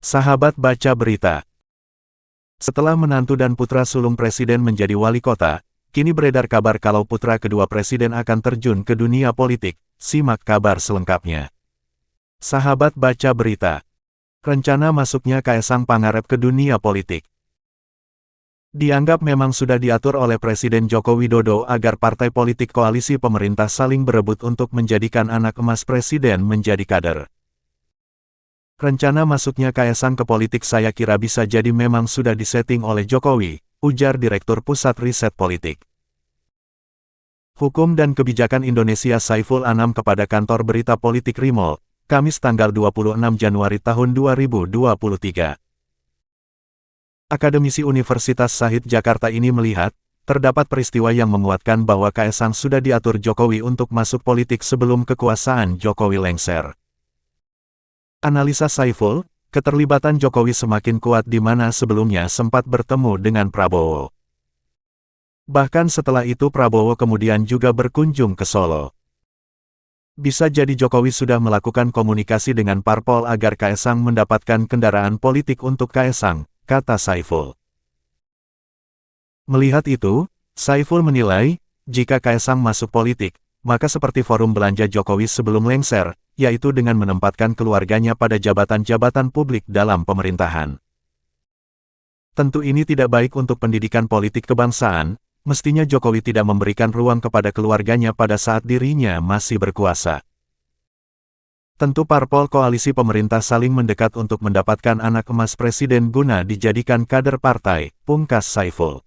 Sahabat baca berita. Setelah menantu dan putra sulung presiden menjadi wali kota, kini beredar kabar kalau putra kedua presiden akan terjun ke dunia politik. Simak kabar selengkapnya. Sahabat baca berita. Rencana masuknya Kaesang Pangarep ke dunia politik. Dianggap memang sudah diatur oleh Presiden Joko Widodo agar partai politik koalisi pemerintah saling berebut untuk menjadikan anak emas presiden menjadi kader. Rencana masuknya Kaesang ke politik saya kira bisa jadi memang sudah disetting oleh Jokowi, ujar Direktur Pusat Riset Politik Hukum dan Kebijakan Indonesia Saiful Anam kepada kantor berita politik Rimol, Kamis tanggal 26 Januari tahun 2023. Akademisi Universitas Shahid Jakarta ini melihat, terdapat peristiwa yang menguatkan bahwa Kaesang sudah diatur Jokowi untuk masuk politik sebelum kekuasaan Jokowi lengser. Analisa Saiful, keterlibatan Jokowi semakin kuat di mana sebelumnya sempat bertemu dengan Prabowo. Bahkan setelah itu Prabowo kemudian juga berkunjung ke Solo. Bisa jadi Jokowi sudah melakukan komunikasi dengan parpol agar Kaesang mendapatkan kendaraan politik untuk Kaesang, kata Saiful. Melihat itu, Saiful menilai, jika Kaesang masuk politik, maka seperti forum belanja Jokowi sebelum lengser, yaitu dengan menempatkan keluarganya pada jabatan-jabatan publik dalam pemerintahan. Tentu ini tidak baik untuk pendidikan politik kebangsaan, mestinya Jokowi tidak memberikan ruang kepada keluarganya pada saat dirinya masih berkuasa. Tentu parpol koalisi pemerintah saling mendekat untuk mendapatkan anak emas presiden guna dijadikan kader partai, pungkas Saiful.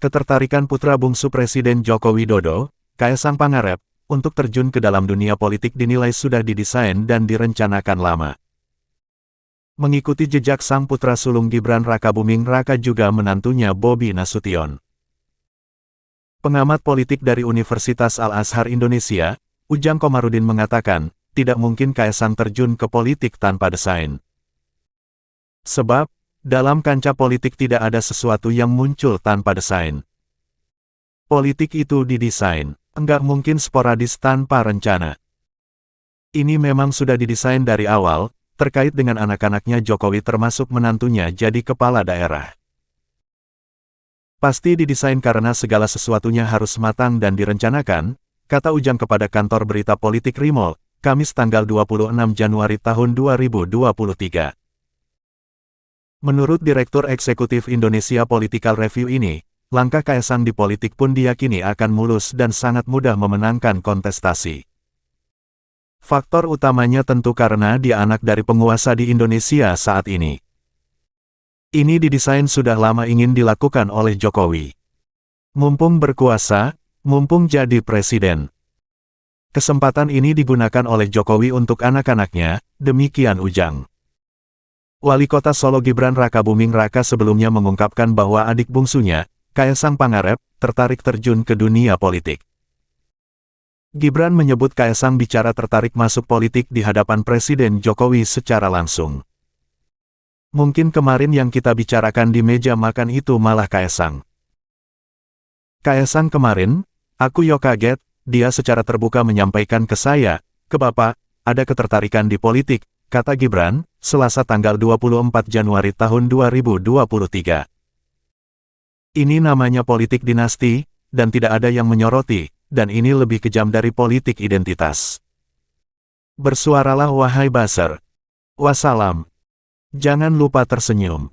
Ketertarikan putra bungsu Presiden Joko Widodo, Kaesang Pangarep, untuk terjun ke dalam dunia politik dinilai sudah didesain dan direncanakan lama. Mengikuti jejak sang putra sulung Gibran Rakabuming Raka juga menantunya Bobi Nasution. Pengamat politik dari Universitas Al-Azhar Indonesia, Ujang Komarudin mengatakan, tidak mungkin Kaesang terjun ke politik tanpa desain. Sebab, dalam kancah politik tidak ada sesuatu yang muncul tanpa desain. Politik itu didesain. Enggak mungkin sporadis tanpa rencana. Ini memang sudah didesain dari awal, terkait dengan anak-anaknya Jokowi termasuk menantunya jadi kepala daerah. Pasti didesain karena segala sesuatunya harus matang dan direncanakan, kata Ujang kepada kantor berita politik Rimol, Kamis tanggal 26 Januari tahun 2023. Menurut Direktur Eksekutif Indonesia Political Review ini, langkah Kaesang di politik pun diyakini akan mulus dan sangat mudah memenangkan kontestasi. Faktor utamanya tentu karena dia anak dari penguasa di Indonesia saat ini. Ini didesain sudah lama ingin dilakukan oleh Jokowi. Mumpung berkuasa, mumpung jadi presiden. Kesempatan ini digunakan oleh Jokowi untuk anak-anaknya, demikian Ujang. Wali Kota Solo Gibran Rakabuming Raka sebelumnya mengungkapkan bahwa adik bungsunya, Kaesang Pangarep, tertarik terjun ke dunia politik. Gibran menyebut Kaesang bicara tertarik masuk politik di hadapan Presiden Jokowi secara langsung. Mungkin kemarin yang kita bicarakan di meja makan itu malah Kaesang. Kaesang kemarin, aku yo kaget, dia secara terbuka menyampaikan ke saya, ke Bapak, ada ketertarikan di politik, kata Gibran, Selasa tanggal 24 Januari tahun 2023. Ini namanya politik dinasti, dan tidak ada yang menyoroti, dan ini lebih kejam dari politik identitas. Bersuaralah wahai Basar. Wassalam. Jangan lupa tersenyum.